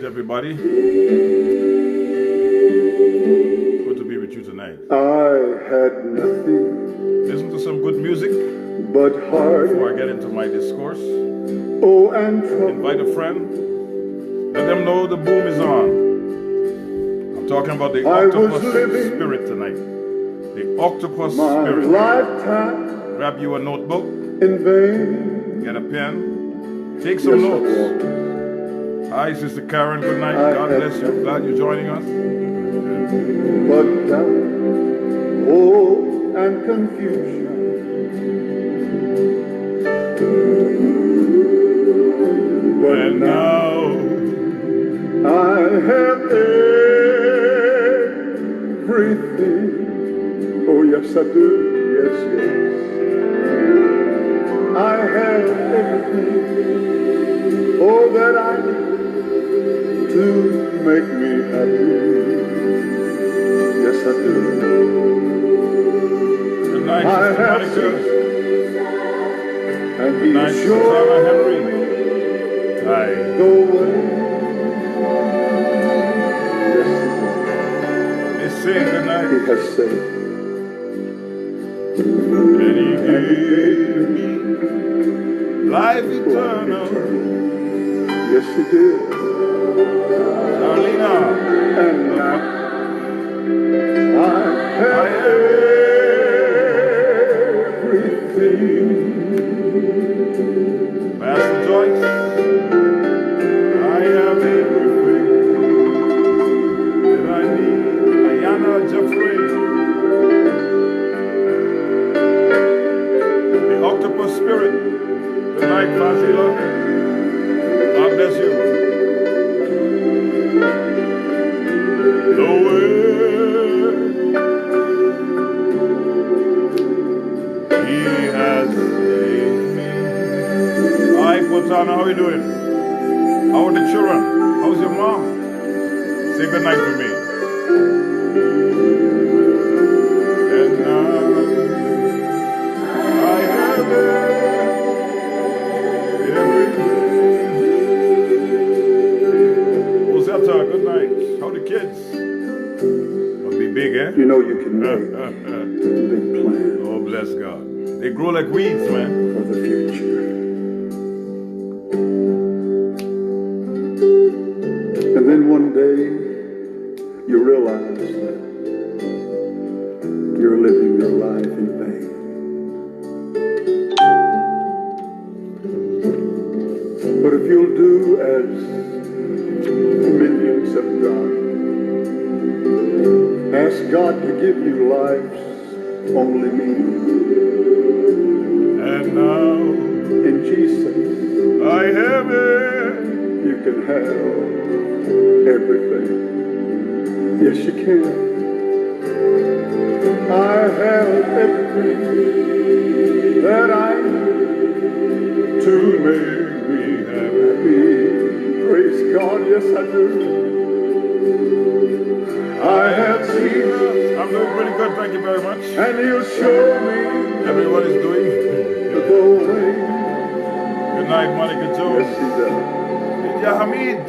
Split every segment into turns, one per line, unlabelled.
everybody. Good to be with you tonight.
I had nothing.
Listen to some good music
but heart.
Before I get into my discourse.
Oh, and trouble.
Invite a friend. Let them know the boom is on. I'm talking about the octopus spirit tonight. The octopus spirit.
Lifetime
grab you a notebook.
In vain.
Get a pen. Take some notes. Hi, Sister Karen. Good night. God bless you. Glad you're joining us.
But doubt, woe, and confusion.
And now
I have everything. Oh, yes, I do. Yes, yes. I have everything. Oh, that I need to make me happy. Yes, I do.
Good night,
I have
Jesus.
And
good night, Sister Henry. Hi.
The way. Yes,
they sing good night.
He has said.
And he gave me life eternal.
Yes, he did.
Darlena.
And now I have everything.
Pastor Joyce. I have everything that I need. Ayana Jeffrey. The octopus spirit. Good night, Fazila. God bless you. The way He has saved me. Hi, Potana, how are you doing? How are the children? How's your mom? Say good night for me. And now I have everything. Rosetta, good night. How are the kids? Must be big, eh?
You know you can make big plans.
Oh, bless God. They grow like weeds, man.
For the future. And then one day, you realize that you're living your life in vain. But if you'll do as millions have done, ask God to give you life's only meaning.
And now,
in Jesus,
I have it.
You can have everything. Yes, you can. I have everything that I need to make me happy. Praise God, yes I do. I have Jesus.
I'm doing pretty good, thank you very much.
And He'll show me.
Everyone is doing
the way.
Good night, Monica Jones.
Yes, He does.
Hamid.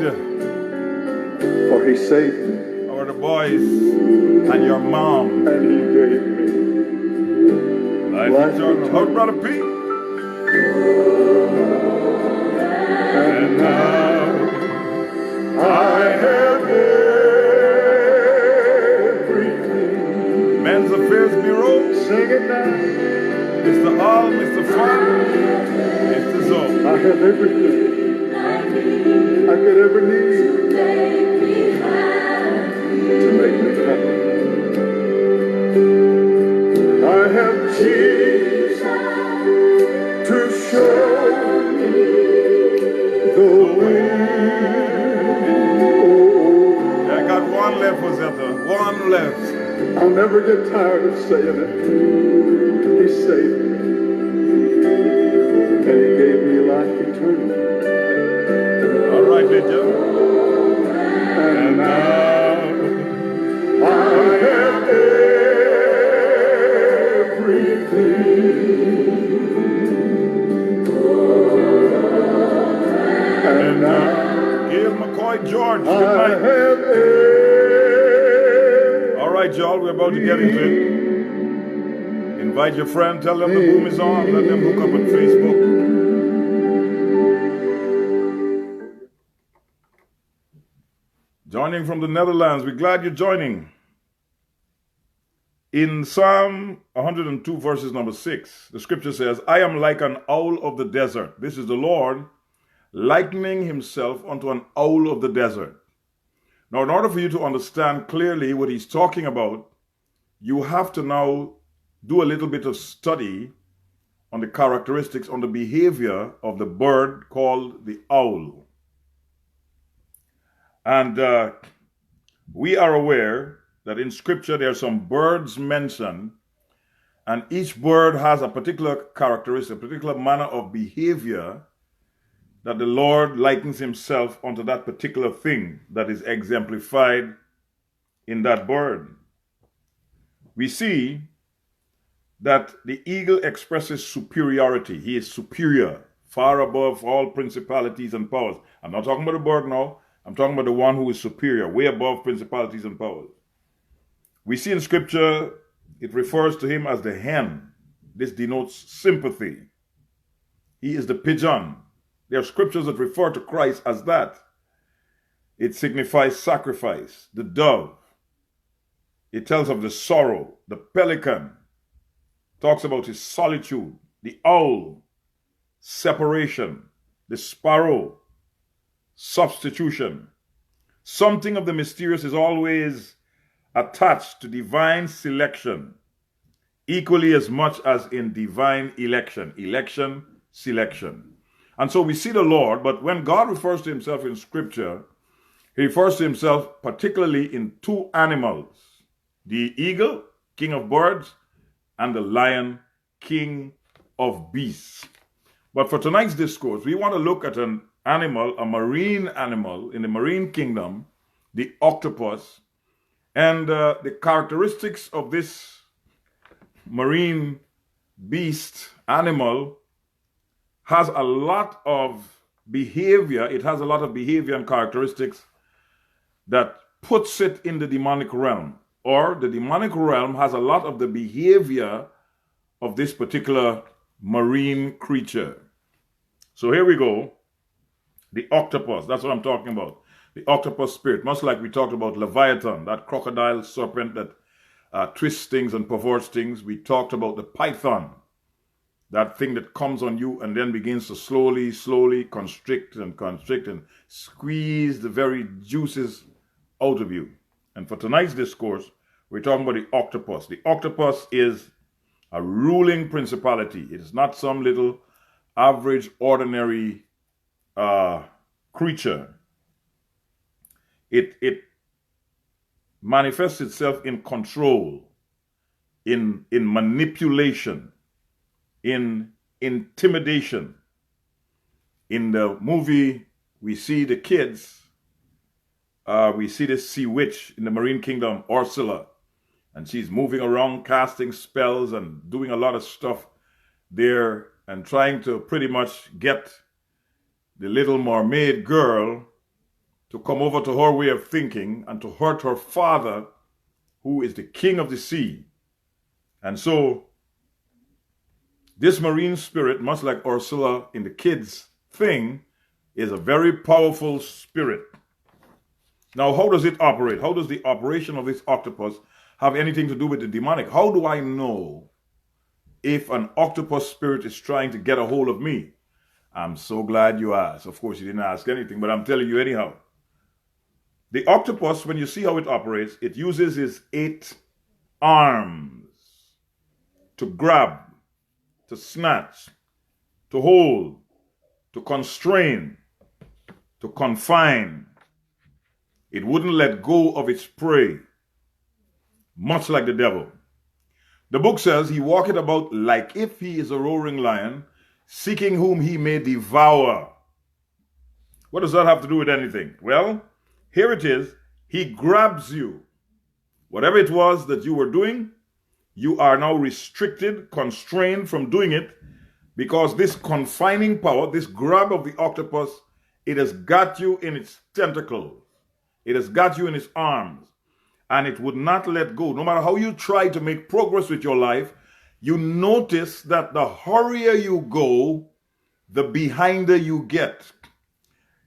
For He saved me.
How are the boys? And your mom.
And He gave me
life eternal. How Brother Pete? And now I have everything. Men's Affairs Bureau.
Sing it now.
Mr. All, Mr. Fun, Mr. Zoe.
I have everything I could ever need to make me happy. I have Jesus to show me the way.
Oh, I got one left, Rosetta. One left.
I'll never get tired of saying it. He saved me. And He gave me life eternal.
All right, Lydia.
And now I have everything. And now
Gail McCoy George.
I
right, y'all, we're about to get into it. Invite your friend, tell them the boom is on, let them hook up on Facebook. Joining from the Netherlands, we're glad you're joining. In Psalm 102, verses number 6, the scripture says, I am like an owl of the desert. This is the Lord likening himself unto an owl of the desert. Now, in order for you to understand clearly what he's talking about, you have to now do a little bit of study on the characteristics, on the behavior of the bird called the owl. And we are aware that in scripture there are some birds mentioned, and each bird has a particular characteristic, a particular manner of behavior that the Lord likens himself unto that particular thing that is exemplified in that bird. We see that the eagle expresses superiority. He is superior, far above all principalities and powers. I'm not talking about the bird now. I'm talking about the one who is superior, way above principalities and powers. We see in scripture, it refers to him as the hen. This denotes sympathy. He is the pigeon. There are scriptures that refer to Christ as that. It signifies sacrifice. The dove. It tells of the sorrow. The pelican talks about his solitude. The owl, separation. The sparrow, substitution. Something of the mysterious is always attached to divine selection, equally as much as in divine election. Election, selection. And so we see the Lord, but when God refers to himself in scripture, he refers to himself particularly in two animals: the eagle, king of birds, and the lion, king of beasts. But for tonight's discourse, we want to look at an animal, a marine animal in the marine kingdom, the octopus, and the characteristics of this marine beast, animal, has a lot of behavior. It has a lot of behavior and characteristics that puts it in the demonic realm. Or the demonic realm has a lot of the behavior of this particular marine creature. So here we go. The octopus, that's what I'm talking about. The octopus spirit, much like we talked about Leviathan, that crocodile serpent that twists things and perverts things. We talked about the python, that thing that comes on you and then begins to slowly constrict and squeeze the very juices out of you. And for tonight's discourse, we're talking about the octopus. The octopus is a ruling principality. It is not some little average, ordinary creature. It manifests itself in control, in manipulation, in intimidation. In the movie, we see the kids, we see this sea witch in the marine kingdom, Ursula, and she's moving around, casting spells and doing a lot of stuff there and trying to pretty much get the little mermaid girl to come over to her way of thinking and to hurt her father, who is the king of the sea. And so this marine spirit, much like Ursula in the kids thing, is a very powerful spirit. Now, how does it operate? How does the operation of this octopus have anything to do with the demonic? How do I know if an octopus spirit is trying to get a hold of me? I'm so glad you asked. Of course, you didn't ask anything, but I'm telling you anyhow. The octopus, when you see how it operates, it uses its 8 arms to grab, to snatch, to hold, to constrain, to confine. It wouldn't let go of its prey, much like the devil. The book says he walketh about like if he is a roaring lion, seeking whom he may devour. What does that have to do with anything? Well, here it is. He grabs you. Whatever it was that you were doing, you are now restricted, constrained from doing it, because this confining power, this grab of the octopus, it has got you in its tentacles. It has got you in its arms. and it would not let go. No matter how you try to make progress with your life, you notice that the hurrier you go, the behinder you get.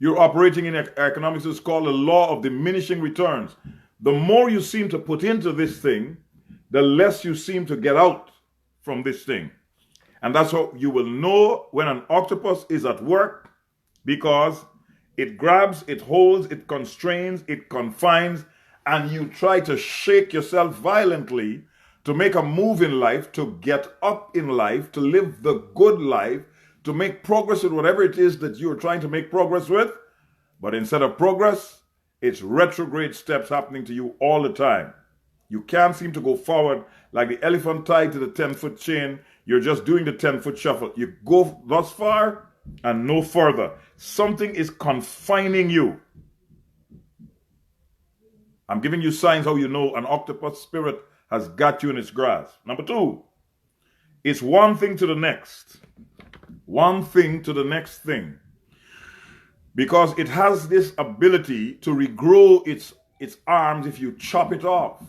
You're operating in economics, it's called the law of diminishing returns. The more you seem to put into this thing, the less you seem to get out from this thing. And that's how you will know when an octopus is at work, because it grabs, it holds, it constrains, it confines, and you try to shake yourself violently to make a move in life, to get up in life, to live the good life, to make progress with whatever it is that you're trying to make progress with. But instead of progress, it's retrograde steps happening to you all the time. You can't seem to go forward like the elephant tied to the 10-foot chain. You're just doing the 10-foot shuffle. You go thus far and no further. Something is confining you. I'm giving you signs how you know an octopus spirit has got you in its grasp. Number 2, it's one thing to the next. One thing to the next thing. Because it has this ability to regrow its arms if you chop it off.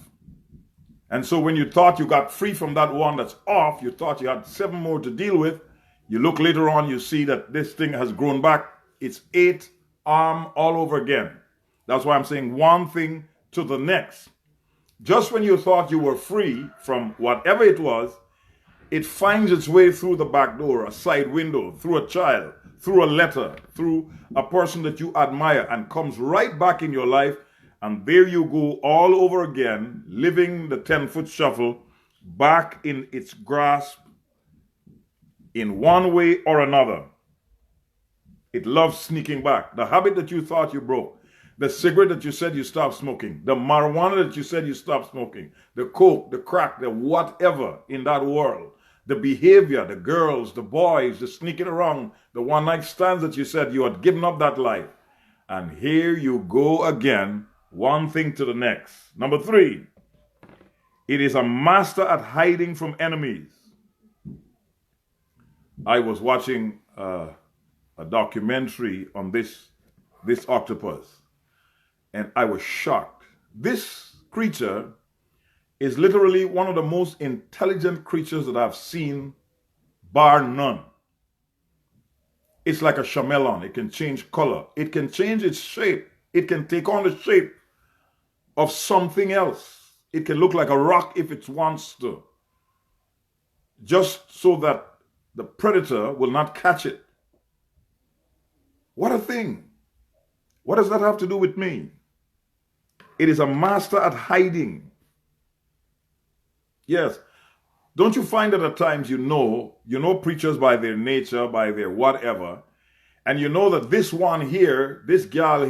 And so when you thought you got free from that one that's off, you thought you had 7 more to deal with, you look later on, you see that this thing has grown back its 8th arm all over again. That's why I'm saying one thing to the next. Just when you thought you were free from whatever it was, it finds its way through the back door, a side window, through a child, through a letter, through a person that you admire, and comes right back in your life. And there you go all over again, living the 10-foot shuffle, back in its grasp in one way or another. It loves sneaking back. The habit that you thought you broke, the cigarette that you said you stopped smoking, the marijuana that you said you stopped smoking, the coke, the crack, the whatever in that world, the behavior, the girls, the boys, the sneaking around, the one-night stands that you said you had given up that life. And here you go again, one thing to the next. Number 3, it is a master at hiding from enemies. I was watching a documentary on this octopus, and I was shocked. This creature is literally one of the most intelligent creatures that I've seen, bar none. It's like a chameleon. It can change color. It can change its shape. It can take on the shape of something else. It can look like a rock if it wants to, just so that the predator will not catch it. What a thing. What does that have to do with me? It is a master at hiding. Yes. Don't you find that at times you know preachers by their nature, by their whatever, and you know that this one here, this gal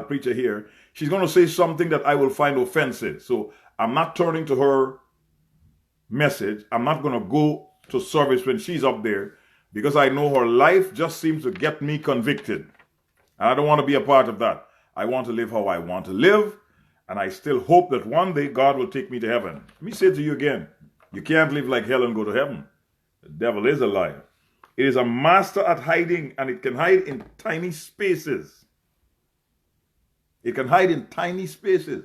preacher here, she's going to say something that I will find offensive. So I'm not turning to her message. I'm not going to go to service when she's up there, because I know her life just seems to get me convicted. And I don't want to be a part of that. I want to live how I want to live, and I still hope that one day God will take me to heaven. Let me say to you again, you can't live like hell and go to heaven. The devil is a liar. It is a master at hiding, and it can hide in tiny spaces. It can hide in tiny spaces.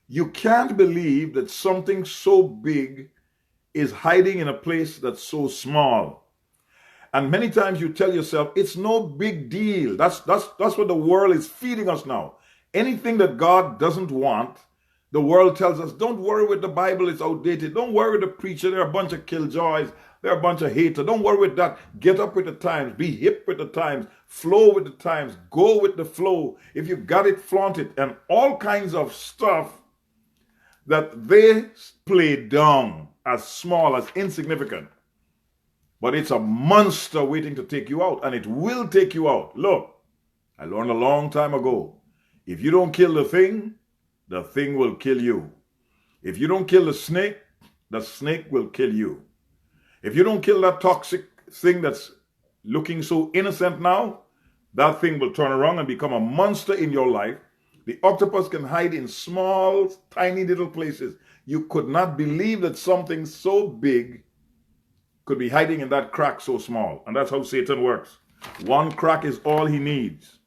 You can't believe that something so big is hiding in a place that's so small. And many times you tell yourself, it's no big deal. That's what the world is feeding us now. Anything that God doesn't want, the world tells us, don't worry with the Bible, it's outdated. Don't worry with the preacher, they're a bunch of killjoys. They're a bunch of haters. Don't worry with that. Get up with the times. Be hip with the times. Flow with the times. Go with the flow. If you got it, flaunt it. And all kinds of stuff that they play down as small, as insignificant. But it's a monster waiting to take you out. And it will take you out. Look, I learned a long time ago. If you don't kill the thing will kill you. If you don't kill the snake will kill you. If you don't kill that toxic thing that's looking so innocent now, that thing will turn around and become a monster in your life. The octopus can hide in small, tiny little places. You could not believe that something so big could be hiding in that crack so small. And that's how Satan works. One crack is all he needs.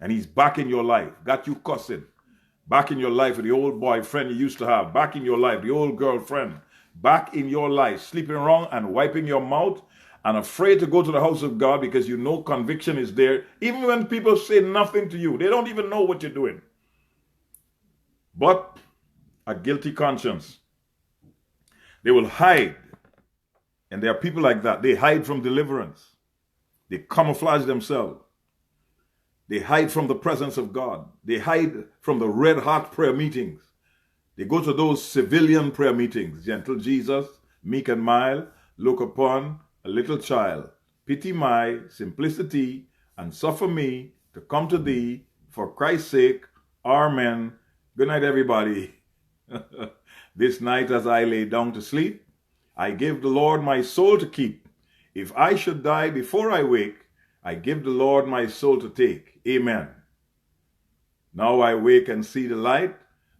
And he's back in your life. Got you cussing. back in your life with the old boyfriend you used to have, back in your life, the old girlfriend, back in your life, sleeping around and wiping your mouth and afraid to go to the house of God because you know conviction is there. Even when people say nothing to you, they don't even know what you're doing. But a guilty conscience. They will hide. And there are people like that. They hide from deliverance. They camouflage themselves. They hide from the presence of God. They hide from the red hot prayer meetings. They go to those civilian prayer meetings. Gentle Jesus, meek and mild, look upon a little child. Pity my simplicity and suffer me to come to thee for Christ's sake. Amen. Good night, everybody. This night as I lay down to sleep, I give the Lord my soul to keep. If I should die before I wake, I give the Lord my soul to take. Amen. Now I wake and see the light.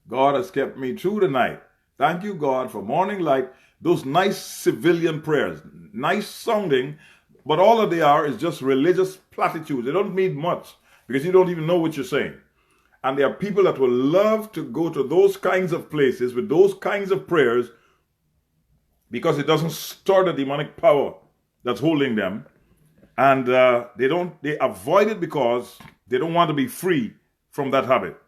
God has kept me through the night. Thank you, God, for morning light. Those nice civilian prayers, nice sounding, but all that they are is just religious platitudes. They don't mean much because you don't even know what you're saying. And there are people that will love to go to those kinds of places with those kinds of prayers because it doesn't stir the demonic power that's holding them. And they avoid it because they don't want to be free from that habit.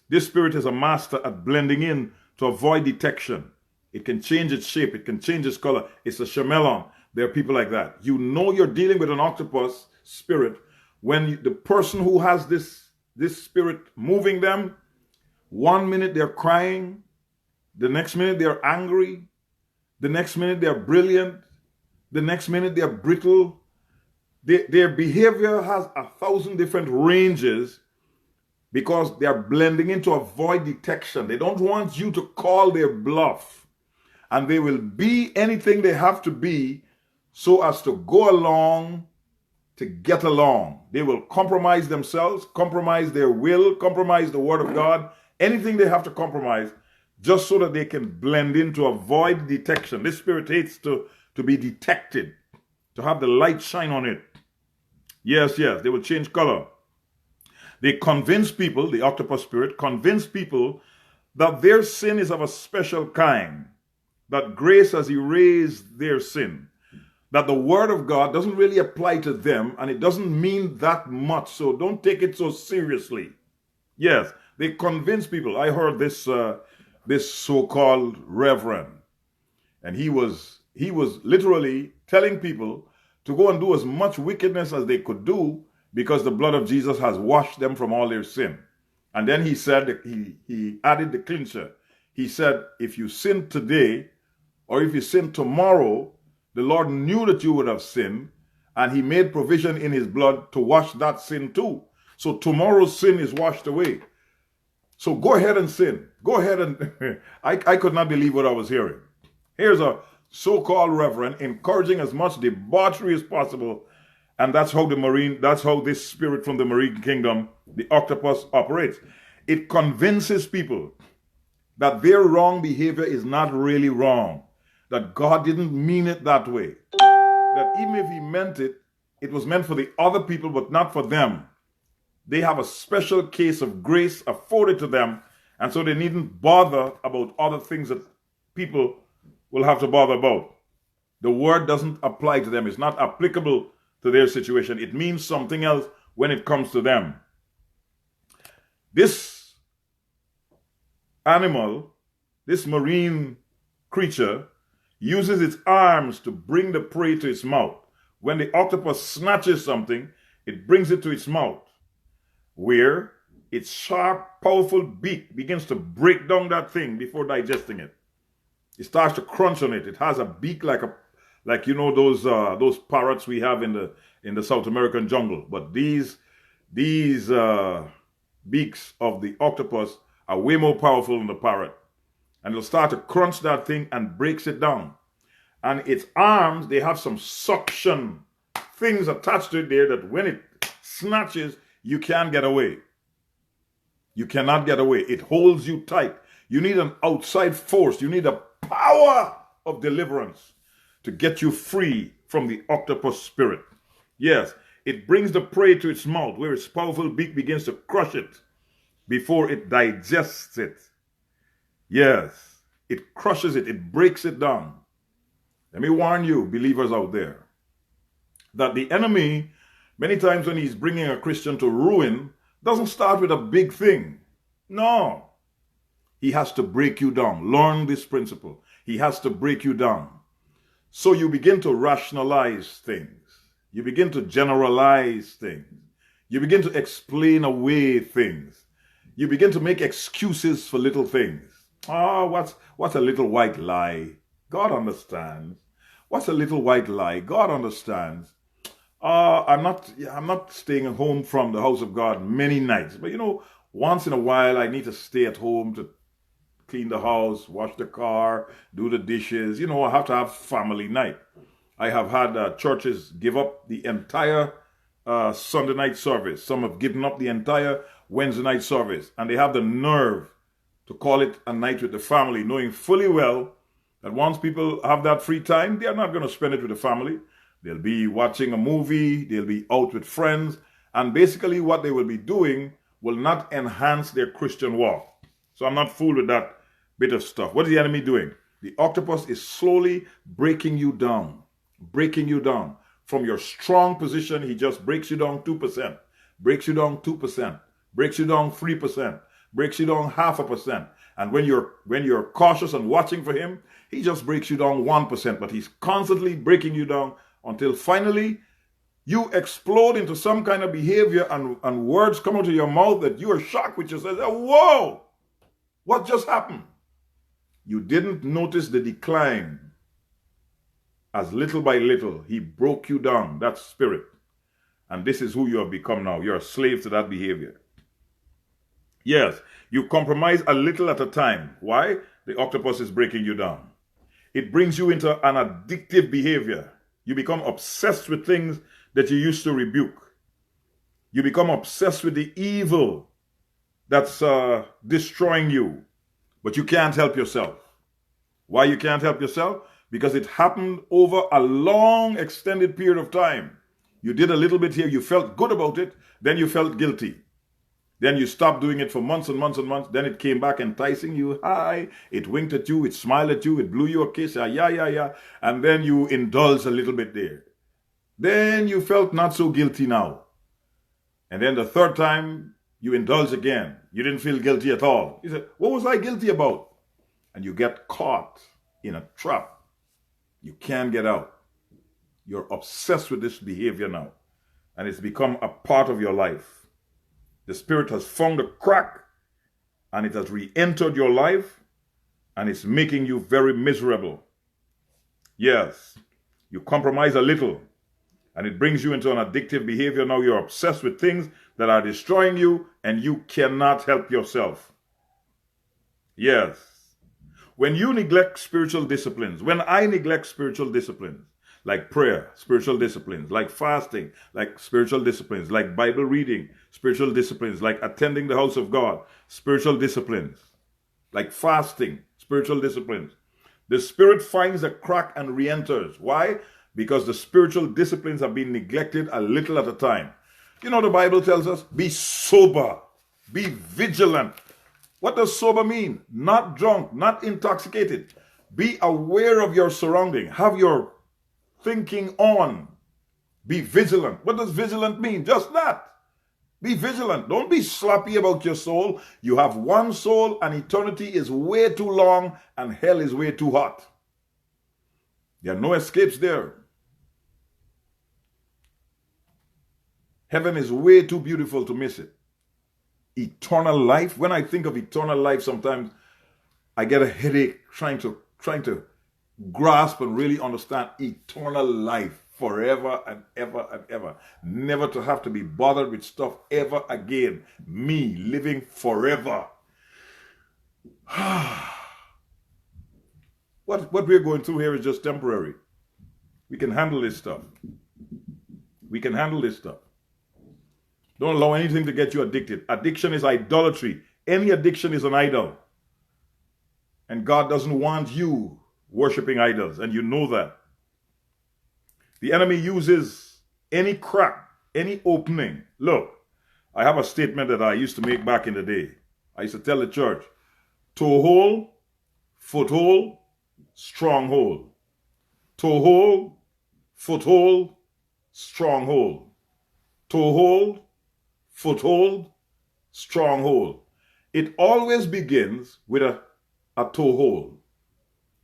This spirit is a master at blending in to avoid detection. It can change its shape. It can change its color. It's a chameleon. There are people like that. You know you're dealing with an octopus spirit when the person who has this spirit moving them, 1 minute they're crying, the next minute they're angry, the next minute they're brilliant, the next minute they're brittle. Their behavior has 1,000 different ranges because they're blending in to avoid detection. They don't want you to call their bluff. And they will be anything they have to be so as to go along, to get along. They will compromise themselves, compromise their will, compromise the word of God, anything they have to compromise just so that they can blend in to avoid detection. This spirit hates to be detected, to have the light shine on it. Yes, they will change color. They convince people, the octopus spirit, convince people that their sin is of a special kind, that grace has erased their sin, that the word of God doesn't really apply to them and it doesn't mean that much, so don't take it so seriously. Yes, they convince people. I heard this so-called reverend, and he was literally telling people to go and do as much wickedness as they could do because the blood of Jesus has washed them from all their sin. And then he said, he added the clincher. He said, if you sin today or if you sin tomorrow, the Lord knew that you would have sinned, and he made provision in his blood to wash that sin too. So tomorrow's sin is washed away. So go ahead and sin. Go ahead and... I could not believe what I was hearing. Here's a so-called reverend encouraging as much debauchery as possible. And that's how this spirit from the marine kingdom, the octopus, operates. It convinces people that their wrong behavior is not really wrong, that God didn't mean it that way, that even if he meant it, it was meant for the other people, but not for them. They have a special case of grace afforded to them, and so they needn't bother about other things that people will have to bother about. The word doesn't apply to them. It's not applicable to their situation. It means something else when it comes to them. This animal, this marine creature, uses its arms to bring the prey to its mouth. When the octopus snatches something, it brings it to its mouth, where its sharp, powerful beak begins to break down that thing before digesting it. It starts to crunch on it. It has a beak like those parrots we have in the South American jungle. But these beaks of the octopus are way more powerful than the parrot. And it'll start to crunch that thing and breaks it down. And its arms, they have some suction things attached to it there that when it snatches, you can't get away. You cannot get away. It holds you tight. You need an outside force. You need a power of deliverance to get you free from the octopus spirit. Yes, it brings the prey to its mouth where its powerful beak begins to crush it. before it digests it. Yes, it crushes it, it breaks it down. Let me warn you, believers out there, that the enemy, many times when he's bringing a Christian to ruin, doesn't start with a big thing. No. He has to break you down. Learn this principle. He has to break you down. So you begin to rationalize things. You begin to generalize things. You begin to explain away things. You begin to make excuses for little things. Oh, what's a little white lie? God understands. What's a little white lie? God understands. I'm not staying home from the house of God many nights. But once in a while I need to stay at home to clean the house, wash the car, do the dishes. I have to have family night. I have had churches give up the entire Sunday night service. Some have given up the entire Wednesday night service. And they have the nerve to call it a night with the family, knowing fully well that once people have that free time, they are not going to spend it with the family. They'll be watching a movie, they'll be out with friends, and basically what they will be doing will not enhance their Christian walk. So I'm not fooled with that bit of stuff. What is the enemy doing? The octopus is slowly breaking you down. Breaking you down. From your strong position, he just breaks you down 2%, breaks you down 2%, breaks you down 3%, breaks you down 0.5%. And when you're cautious and watching for him, he just breaks you down 1%. But he's constantly breaking you down until finally you explode into some kind of behavior and words come out of your mouth that you are shocked with yourself. Whoa! What just happened? You didn't notice the decline. As little by little, he broke you down, that spirit. And this is who you have become now. You're a slave to that behavior. Yes, you compromise a little at a time. Why? The octopus is breaking you down. It brings you into an addictive behavior. You become obsessed with things that you used to rebuke. You become obsessed with the evil that's destroying you. But you can't help yourself. Why you can't help yourself? Because it happened over a long extended period of time. You did a little bit here, you felt good about it, then you felt guilty. Then you stopped doing it for months and months and months. Then it came back enticing you. Hi. It winked at you. It smiled at you. It blew you a kiss. Yeah. And then you indulged a little bit there. Then you felt not so guilty now. And then the third time you indulge again. You didn't feel guilty at all. You said, what was I guilty about? And you get caught in a trap. You can't get out. You're obsessed with this behavior now. And it's become a part of your life. The spirit has found a crack and it has re-entered your life and it's making you very miserable. Yes, you compromise a little and it brings you into an addictive behavior. Now you're obsessed with things that are destroying you and you cannot help yourself. Yes. When you neglect spiritual disciplines, when I neglect spiritual disciplines, like prayer, spiritual disciplines, like fasting, like spiritual disciplines, like Bible reading, spiritual disciplines, like attending the house of God, spiritual disciplines, like fasting, spiritual disciplines, the spirit finds a crack and re-enters. Why? Because the spiritual disciplines have been neglected a little at a time. The Bible tells us, be sober, be vigilant. What does sober mean? Not drunk, not intoxicated. Be aware of your surrounding. Have your thinking on. Be vigilant. What does vigilant mean? Just that. Be vigilant. Don't be sloppy about your soul. You have one soul and eternity is way too long and hell is way too hot. There are no escapes there. Heaven is way too beautiful to miss it. Eternal life. When I think of eternal life, sometimes I get a headache trying to grasp and really understand eternal life forever and ever and ever. Never to have to be bothered with stuff ever again. Me living forever. What we're going through here is just temporary. We can handle this stuff. We can handle this stuff. Don't allow anything to get you addicted. Addiction is idolatry. Any addiction is an idol. And God doesn't want you worshiping idols, and you know that. The enemy uses any crack, any opening. Look, I have a statement that I used to make back in the day. I used to tell the church, toehold, foothold, stronghold. Toehold, foothold, stronghold. Toehold, foothold, stronghold. It always begins with a toehold,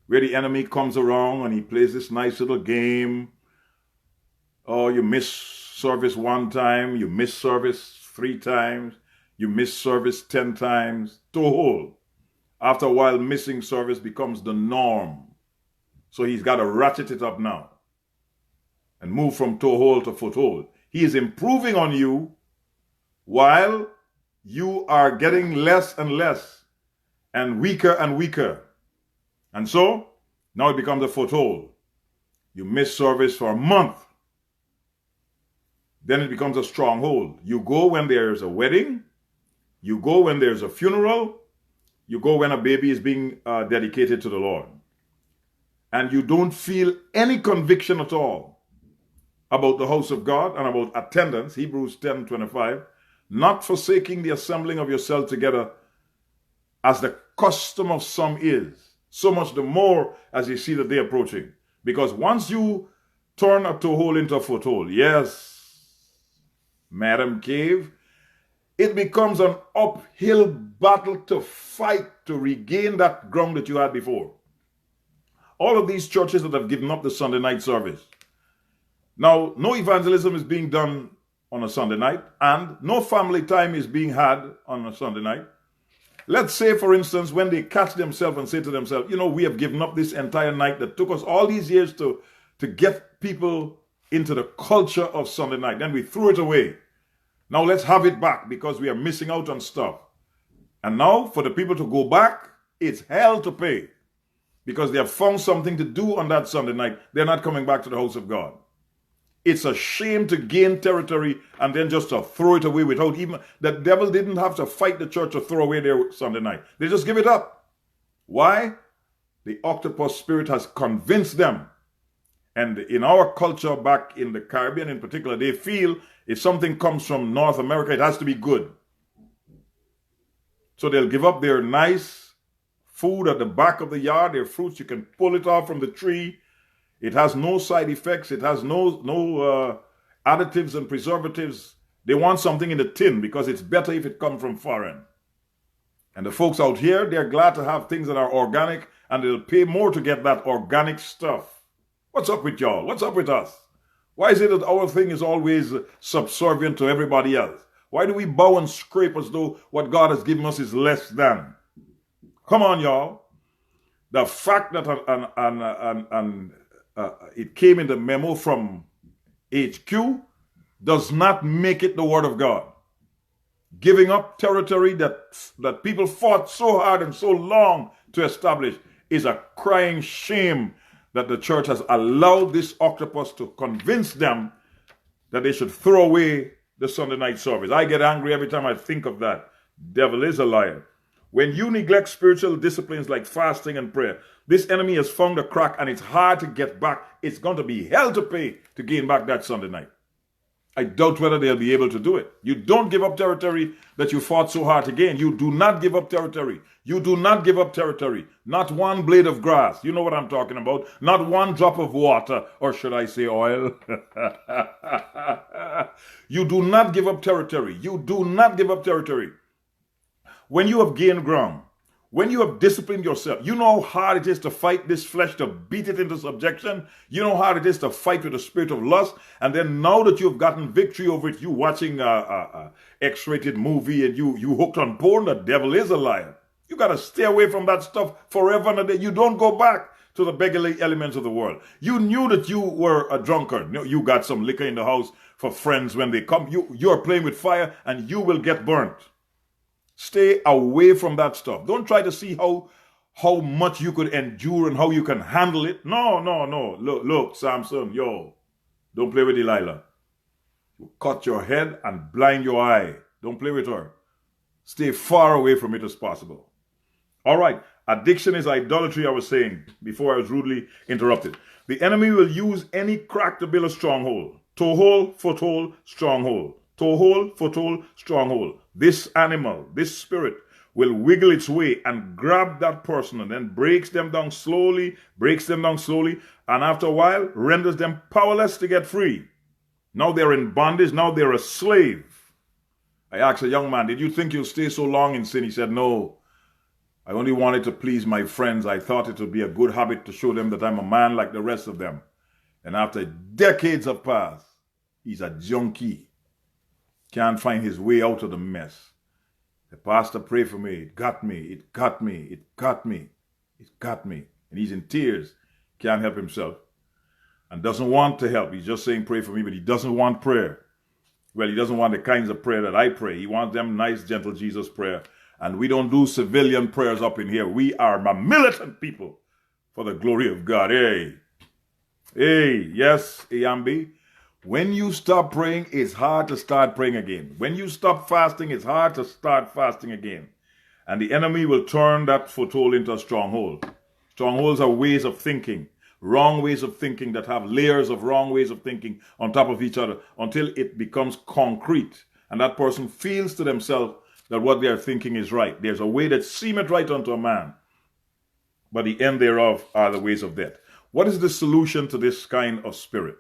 where the enemy comes around and he plays this nice little game. Oh, you miss service 1 time, you miss service 3 times, you miss service 10 times. Toehold. After a while, missing service becomes the norm. So he's got to ratchet it up now and move from toehold to foothold. He is improving on you while you are getting less and less and weaker. And so now it becomes a foothold. You miss service for a month. Then it becomes a stronghold. You go when there's a wedding. You go when there's a funeral. You go when a baby is being dedicated to the Lord. And you don't feel any conviction at all about the house of God and about attendance, Hebrews 10:25, not forsaking the assembling of yourselves together as the custom of some is, so much the more as you see the day approaching. Because once you turn a toehold into a foothold, yes, Madam Cave, it becomes an uphill battle to fight to regain that ground that you had before. All of these churches that have given up the Sunday night service. Now, no evangelism is being done on a Sunday night, and no family time is being had on a Sunday night. Let's say, for instance, when they catch themselves and say to themselves, you know, we have given up this entire night that took us all these years to get people into the culture of Sunday night. Then we threw it away. Now let's have it back because we are missing out on stuff. And now for the people to go back, it's hell to pay because they have found something to do on that Sunday night. They're not coming back to the house of God. It's a shame to gain territory and then just to throw it away without even, the devil didn't have to fight the church to throw away their Sunday night. They just give it up. Why? The octopus spirit has convinced them. And in our culture back in the Caribbean in particular, they feel if something comes from North America, it has to be good. So they'll give up their nice food at the back of the yard, their fruits, you can pull it off from the tree. It has no side effects. It has no additives and preservatives. They want something in the tin because it's better if it comes from foreign. And the folks out here, they're glad to have things that are organic and they'll pay more to get that organic stuff. What's up with y'all? What's up with us? Why is it that our thing is always subservient to everybody else? Why do we bow and scrape as though what God has given us is less than? Come on, y'all. The fact that it came in the memo from HQ does not make it the word of God. Giving up territory that people fought so hard and so long to establish is a crying shame that the church has allowed this octopus to convince them that they should throw away the Sunday night service. I get angry every time I think of that. Devil is a liar. When you neglect spiritual disciplines like fasting and prayer, this enemy has found a crack and it's hard to get back. It's going to be hell to pay to gain back that Sunday night. I doubt whether they'll be able to do it. You don't give up territory that you fought so hard to gain. You do not give up territory. You do not give up territory. Not one blade of grass. You know what I'm talking about. Not one drop of water, or should I say oil. You do not give up territory. You do not give up territory. When you have gained ground, when you have disciplined yourself, you know how hard it is to fight this flesh, to beat it into subjection. You know how hard it is to fight with the spirit of lust. And then now that you've gotten victory over it, you watching a X-rated movie and you hooked on porn, the devil is a liar. You got to stay away from that stuff forever and a day. You don't go back to the beggarly elements of the world. You knew that you were a drunkard. You got some liquor in the house for friends when they come. You're playing with fire and you will get burnt. Stay away from that stuff. Don't try to see how much you could endure and how you can handle it. No. Look, Samson, don't play with Delilah. You cut your head and blind your eye. Don't play with her. Stay far away from it as possible. All right. Addiction is idolatry, I was saying before I was rudely interrupted. The enemy will use any crack to build a stronghold. Toehold, foothold, stronghold. Toehold, foothold, stronghold. This animal, this spirit, will wiggle its way and grab that person and then breaks them down slowly, and after a while renders them powerless to get free. Now they're in bondage, now they're a slave. I asked a young man, did you think you'll stay so long in sin? He said, no, I only wanted to please my friends. I thought it would be a good habit to show them that I'm a man like the rest of them. And after decades have passed, he's a junkie. Can't find his way out of the mess. The pastor prayed for me. It got me. It got me. It got me. It got me. And he's in tears. Can't help himself. And doesn't want to help. He's just saying pray for me, but he doesn't want prayer. Well, he doesn't want the kinds of prayer that I pray. He wants them nice, gentle Jesus prayer. And we don't do civilian prayers up in here. We are militant people for the glory of God. Hey, yes, Ambi. When you stop praying, it's hard to start praying again. When you stop fasting, it's hard to start fasting again. And the enemy will turn that foothold into a stronghold. Strongholds are ways of thinking, wrong ways of thinking that have layers of wrong ways of thinking on top of each other until it becomes concrete. And that person feels to themselves that what they are thinking is right. There's a way that seemeth right unto a man, but the end thereof are the ways of death. What is the solution to this kind of spirit?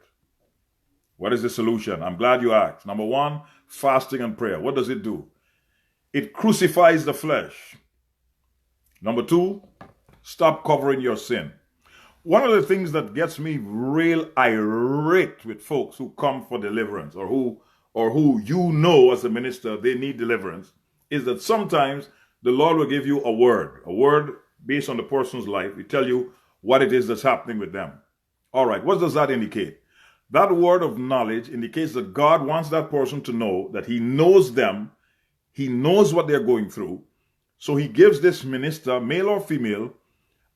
What is the solution? I'm glad you asked. Number one, fasting and prayer. What does it do? It crucifies the flesh. Number two, stop covering your sin. One of the things that gets me real irate with folks who come for deliverance or who you know as a minister they need deliverance is that sometimes the Lord will give you a word based on the person's life. He tell you what it is that's happening with them. All right, what does that indicate? That word of knowledge indicates that God wants that person to know that he knows them, he knows what they're going through. So he gives this minister, male or female,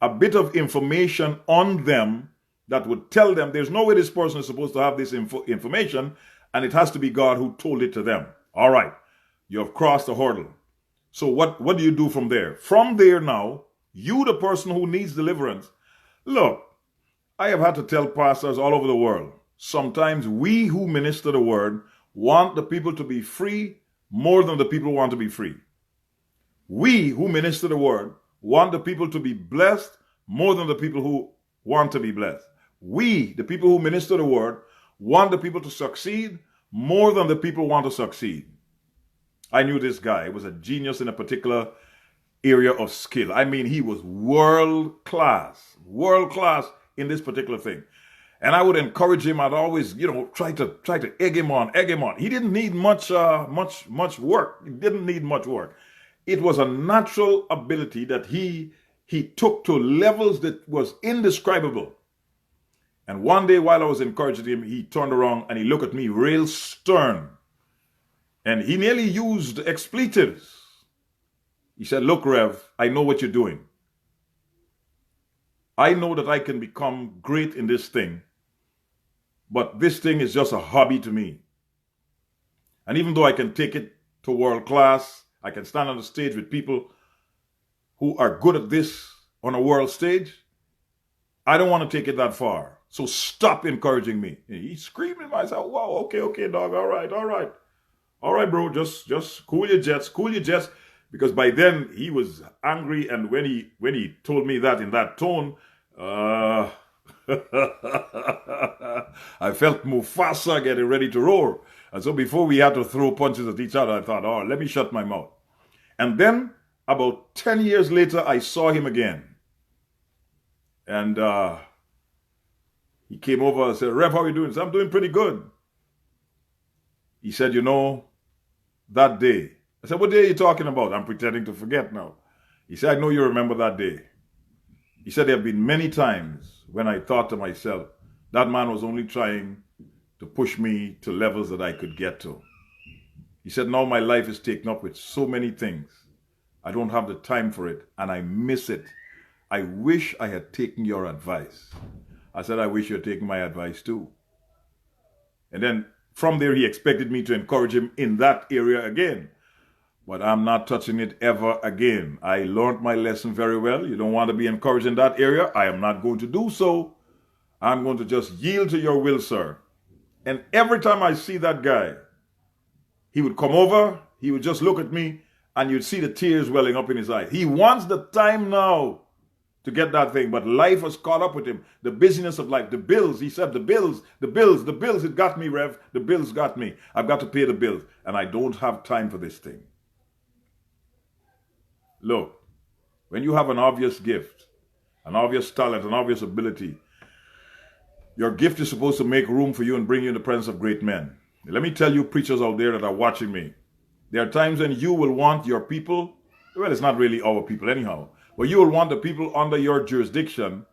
a bit of information on them that would tell them there's no way this person is supposed to have this information, and it has to be God who told it to them. All right, you have crossed the hurdle. So what do you do from there? From there now, you, the person who needs deliverance, look, I have had to tell pastors all over the world, sometimes we who minister the word want the people to be free more than the people want to be free. We who minister the word want the people to be blessed more than the people who want to be blessed. We, the people who minister the word, want the people to succeed more than the people want to succeed. I knew this guy. He was a genius in a particular area of skill. I mean, he was world class in this particular thing. And I would encourage him. I'd always, try to egg him on. He didn't need much work. He didn't need much work. It was a natural ability that he took to levels that was indescribable. And one day while I was encouraging him, he turned around and he looked at me real stern. And he nearly used expletives. He said, look, Rev, I know what you're doing. I know that I can become great in this thing, but this thing is just a hobby to me. And even though I can take it to world class, I can stand on the stage with people who are good at this on a world stage, I don't want to take it that far. So stop encouraging me. He's screaming at myself, wow, okay, dog, all right, bro, just cool your jets. Because by then he was angry, and when he told me that in that tone, I felt Mufasa getting ready to roar. And so before we had to throw punches at each other, I thought, oh, let me shut my mouth. And then about 10 years later, I saw him again. And he came over and said, Rev, how are you doing? I said, I'm doing pretty good. He said, that day. I said, what day are you talking about? I'm pretending to forget now. He said, I know you remember that day. He said, there have been many times when I thought to myself, that man was only trying to push me to levels that I could get to. He said, now my life is taken up with so many things. I don't have the time for it, and I miss it. I wish I had taken your advice. I said, I wish you had taken my advice too. And then from there, he expected me to encourage him in that area again. But I'm not touching it ever again. I learned my lesson very well. You don't want to be encouraged in that area. I am not going to do so. I'm going to just yield to your will, sir. And every time I see that guy, he would come over, he would just look at me, and you'd see the tears welling up in his eyes. He wants the time now to get that thing, but life has caught up with him. The busyness of life, the bills. He said, the bills, it got me, Rev. The bills got me. I've got to pay the bills, and I don't have time for this thing. Look, when you have an obvious gift, an obvious talent, an obvious ability, your gift is supposed to make room for you and bring you in the presence of great men. Let me tell you, preachers out there that are watching me, there are times when you will want your people, well, it's not really our people anyhow, but you will want the people under your jurisdiction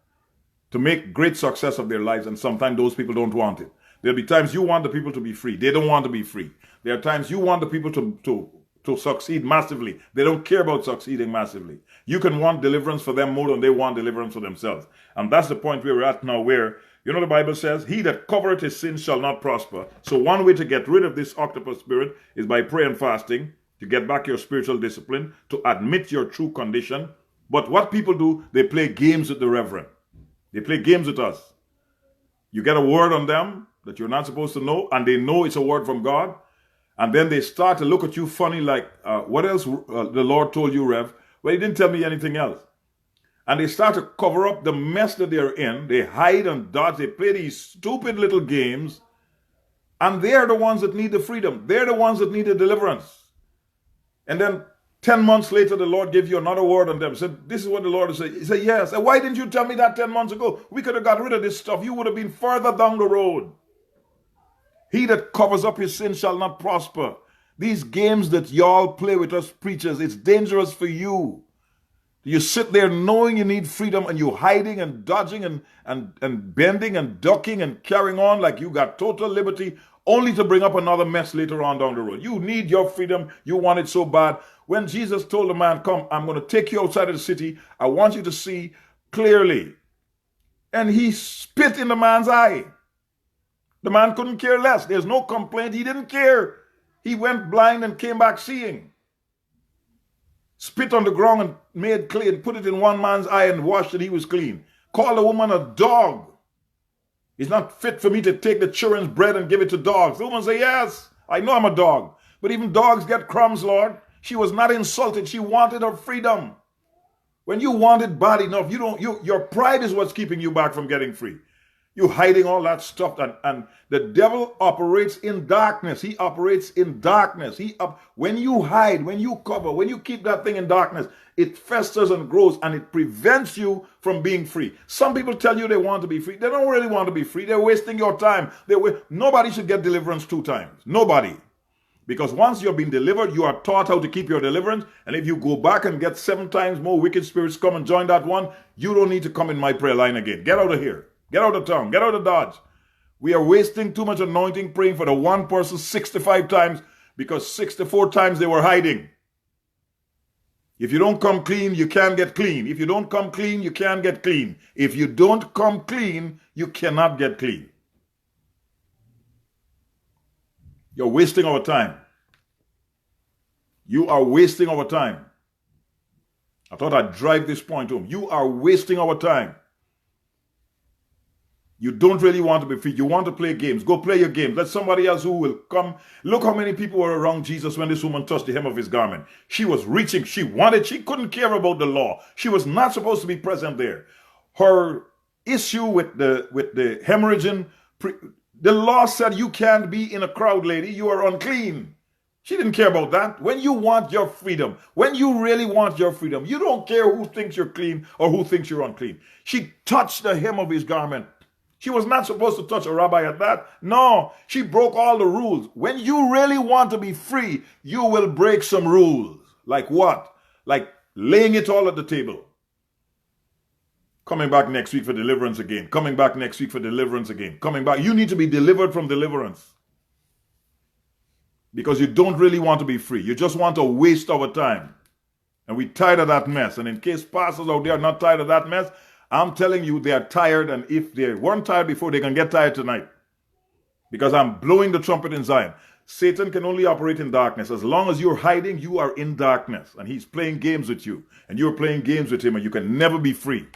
to make great success of their lives, and sometimes those people don't want it. There'll be times you want the people to be free. They don't want to be free. There are times you want the people to succeed massively. They don't care about succeeding massively. You can want deliverance for them more than they want deliverance for themselves. And that's the point where we're at now, where, you know, the Bible says, he that covereth his sins shall not prosper. So one way to get rid of this octopus spirit is by prayer and fasting, to get back your spiritual discipline, to admit your true condition. But what people do, they play games with the reverend. They play games with us. You get a word on them that you're not supposed to know, and they know it's a word from God. And then they start to look at you funny like, what else the Lord told you, Rev? Well, he didn't tell me anything else. And they start to cover up the mess that they're in. They hide and dodge. They play these stupid little games. And they're the ones that need the freedom. They're the ones that need the deliverance. And then 10 months later, the Lord gave you another word on them. Said, this is what the Lord said. He said, yes. And why didn't you tell me that 10 months ago? We could have got rid of this stuff. You would have been further down the road. He that covers up his sin shall not prosper. These games that y'all play with us preachers, it's dangerous for you. You sit there knowing you need freedom, and you're hiding and dodging and bending and ducking and carrying on like you got total liberty, only to bring up another mess later on down the road. You need your freedom. You want it so bad. When Jesus told the man, come, I'm going to take you outside of the city. I want you to see clearly. And he spit in the man's eye. The man couldn't care less. There's no complaint. He didn't care. He went blind and came back seeing. Spit on the ground and made clean, put it in one man's eye and washed it. He was clean. Called the woman a dog. It's not fit for me to take the children's bread and give it to dogs. The woman said, yes, I know I'm a dog. But even dogs get crumbs, Lord. She was not insulted. She wanted her freedom. When you want it bad enough, your pride is what's keeping you back from getting free. You're hiding all that stuff, and the devil operates in darkness. He operates in darkness. When you hide, when you cover, when you keep that thing in darkness, it festers and grows, and it prevents you from being free. Some people tell you they want to be free. They don't really want to be free. They're wasting your time. Nobody should get deliverance 2 times. Nobody. Because once you've been delivered, you are taught how to keep your deliverance. And if you go back and get 7 times more wicked spirits come and join that one, you don't need to come in my prayer line again. Get out of here. Get out of town. Get out of Dodge. We are wasting too much anointing praying for the one person 65 times because 64 times they were hiding. If you don't come clean, you can't get clean. If you don't come clean, you can't get clean. If you don't come clean, you cannot get clean. You're wasting our time. You are wasting our time. I thought I'd drive this point home. You are wasting our time. You don't really want to be free. You want to play games. Go play your games. Let somebody else who will come. Look how many people were around Jesus when this woman touched the hem of his garment. She was reaching. She couldn't care about the law. She was not supposed to be present there. Her issue with the hemorrhaging, the law said you can't be in a crowd, lady. You are unclean. She didn't care about that. When you want your freedom, when you really want your freedom, you don't care who thinks you're clean or who thinks you're unclean. She touched the hem of his garment. She was not supposed to touch a rabbi at that. No, she broke all the rules. When you really want to be free, you will break some rules. Like what? Like laying it all at the table. Coming back next week for deliverance again. Coming back next week for deliverance again. Coming back. You need to be delivered from deliverance. Because you don't really want to be free. You just want to waste our time. And we're tired of that mess. And in case pastors out there are not tired of that mess, I'm telling you, they are tired, and if they weren't tired before, they can get tired tonight. Because I'm blowing the trumpet in Zion. Satan can only operate in darkness. As long as you're hiding, you are in darkness. And he's playing games with you. And you're playing games with him, and you can never be free.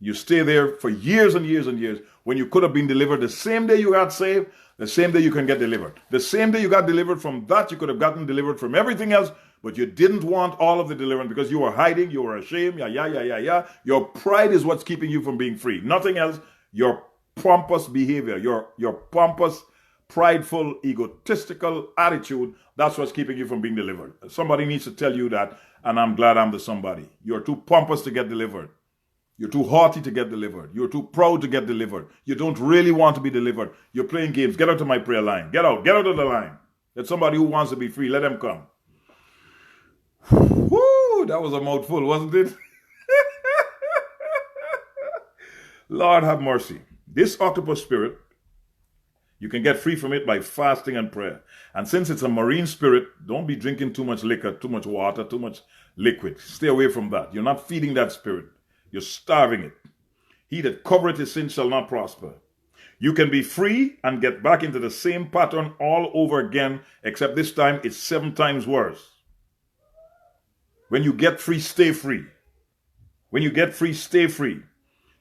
You stay there for years and years and years when you could have been delivered the same day you got saved, the same day you can get delivered. The same day you got delivered from that, you could have gotten delivered from everything else, But you didn't want all of the deliverance because you were hiding, you were ashamed, yeah. Your pride is what's keeping you from being free. Nothing else. Your pompous behavior, your pompous, prideful, egotistical attitude, that's what's keeping you from being delivered. Somebody needs to tell you that, and I'm glad I'm the somebody. You're too pompous to get delivered. You're too haughty to get delivered. You're too proud to get delivered. You don't really want to be delivered. You're playing games. Get out of my prayer line. Get out of the line. Let somebody who wants to be free, let them come. Woo, that was a mouthful, wasn't it? Lord have mercy. This octopus spirit, you can get free from it by fasting and prayer. And since it's a marine spirit, don't be drinking too much liquor, too much water, too much liquid. Stay away from that. You're not feeding that spirit. You're starving it. He that covereth his sin shall not prosper. You can be free and get back into the same pattern all over again, except this time it's 7 times worse. When you get free, stay free. When you get free, stay free.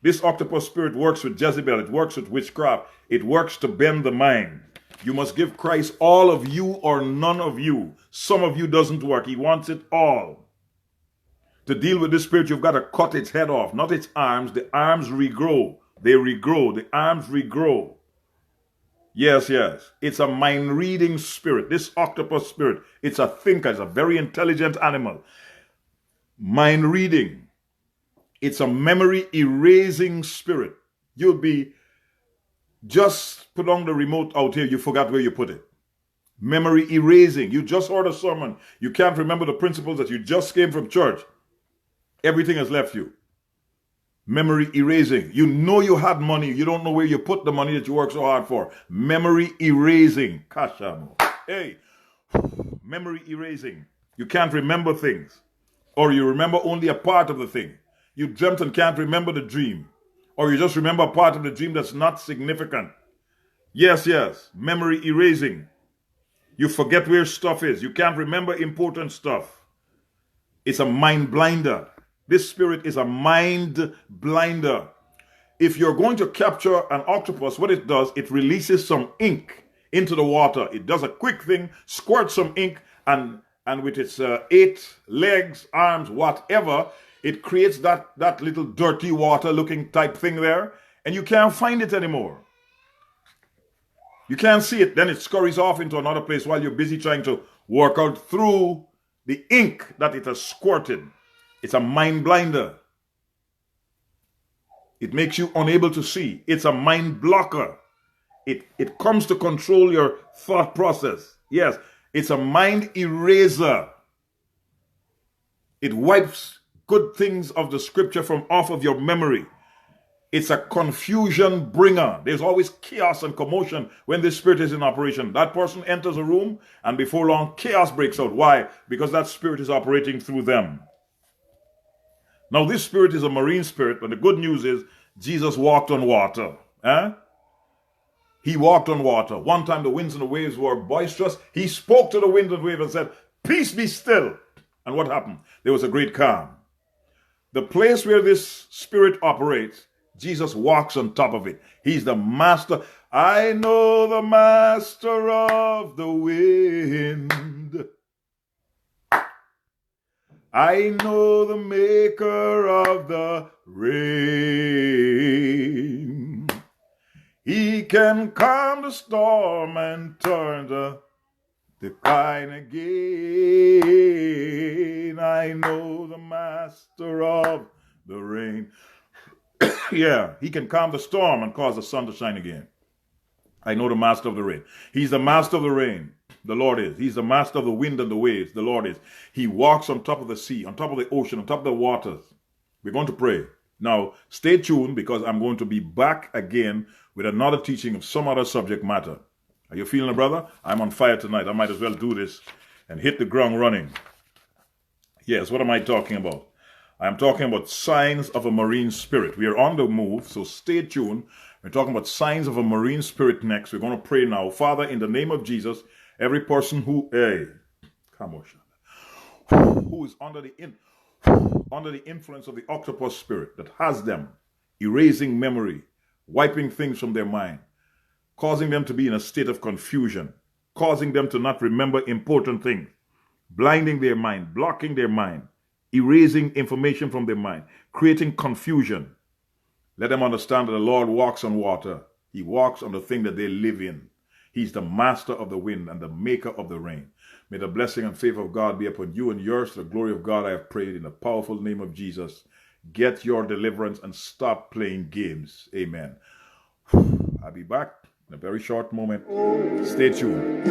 This octopus spirit works with Jezebel. It works with witchcraft. It works to bend the mind. You must give Christ all of you or none of you. Some of you doesn't work. He wants it all. To deal with this spirit, you've got to cut its head off, not its arms. The arms regrow. They regrow. The arms regrow. Yes. It's a mind-reading spirit. This octopus spirit, it's a thinker. It's a very intelligent animal. Mind-reading. It's a memory-erasing spirit. You'll be, just put on the remote out here, you forgot where you put it. Memory erasing. You just heard a sermon. You can't remember the principles that you just came from church. Everything has left you. Memory erasing. You know you had money. You don't know where you put the money that you worked so hard for. Memory erasing. Kashamo. Hey. Memory erasing. You can't remember things. Or you remember only a part of the thing. You dreamt and can't remember the dream. Or you just remember a part of the dream that's not significant. Yes. Memory erasing. You forget where stuff is. You can't remember important stuff. It's a mind blinder. This spirit is a mind blinder. If you're going to capture an octopus, what it does, it releases some ink into the water. It does a quick thing, squirts some ink, and with its 8 legs, arms, whatever, it creates that little dirty water looking type thing there, and you can't find it anymore. You can't see it. Then it scurries off into another place while you're busy trying to work out through the ink that it has squirted. It's a mind blinder. It makes you unable to see. It's a mind blocker. It comes to control your thought process. Yes, it's a mind eraser. It wipes good things of the scripture from off of your memory. It's a confusion bringer. There's always chaos and commotion when this spirit is in operation. That person enters a room and before long chaos breaks out. Why? Because that spirit is operating through them. Now this spirit is a marine spirit, but the good news is Jesus walked on water. He walked on water. One time the winds and the waves were boisterous. He spoke to the wind and wave and said, "Peace, be still." And what happened? There was a great calm. The place where this spirit operates, Jesus walks on top of it. He's the master. I know the master of the wind. I know the maker of the rain. He can calm the storm and turn the kind again. I know the master of the rain. Yeah, he can calm the storm and cause the sun to shine again. I know the master of the rain. He's the master of the rain. The Lord is. He's the master of the wind and the waves. The Lord is. He walks on top of the sea, on top of the ocean, on top of the waters. We're going to pray. Now, stay tuned because I'm going to be back again with another teaching of some other subject matter. Are you feeling it, brother? I'm on fire tonight. I might as well do this and hit the ground running. Yes, what am I talking about? I'm talking about signs of a marine spirit. We are on the move, so stay tuned. We're talking about signs of a marine spirit next. We're going to pray now. Father, in the name of Jesus, every person who is under the influence of the octopus spirit that has them erasing memory, wiping things from their mind, causing them to be in a state of confusion, causing them to not remember important things. blinding their mind, blocking their mind, erasing information from their mind, creating confusion. Let them understand that the Lord walks on water. He walks on the thing that they live in. He's the master of the wind and the maker of the rain. May the blessing and favor of God be upon you and yours. To the glory of God, I have prayed in the powerful name of Jesus. Get your deliverance and stop playing games. Amen. I'll be back in a very short moment. Stay tuned.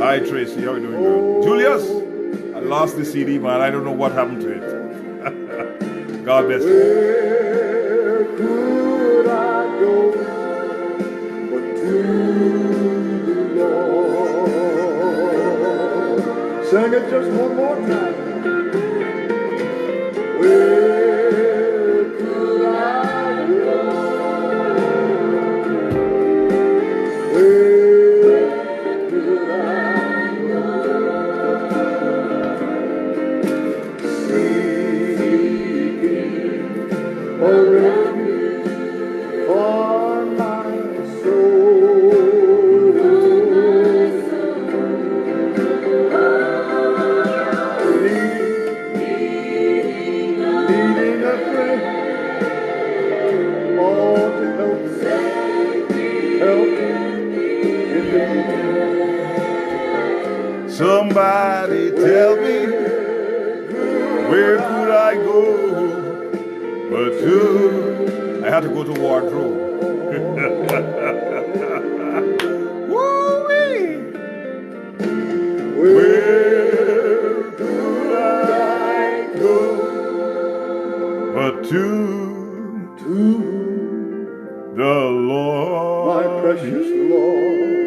Hi, Tracy. How are you doing, girl? Julius, I lost the CD, man. I don't know what happened to it. God bless you.
Where could I go but to the Lord? Sing it just one more time. Where could I go? Where could I go? Seeking a refuge for my soul. Needing a friend, all to help in the
Somebody tell me, where could I go but to? I had to go to wardrobe. Woo-wee. Where could I go but to the Lord?
my precious Lord.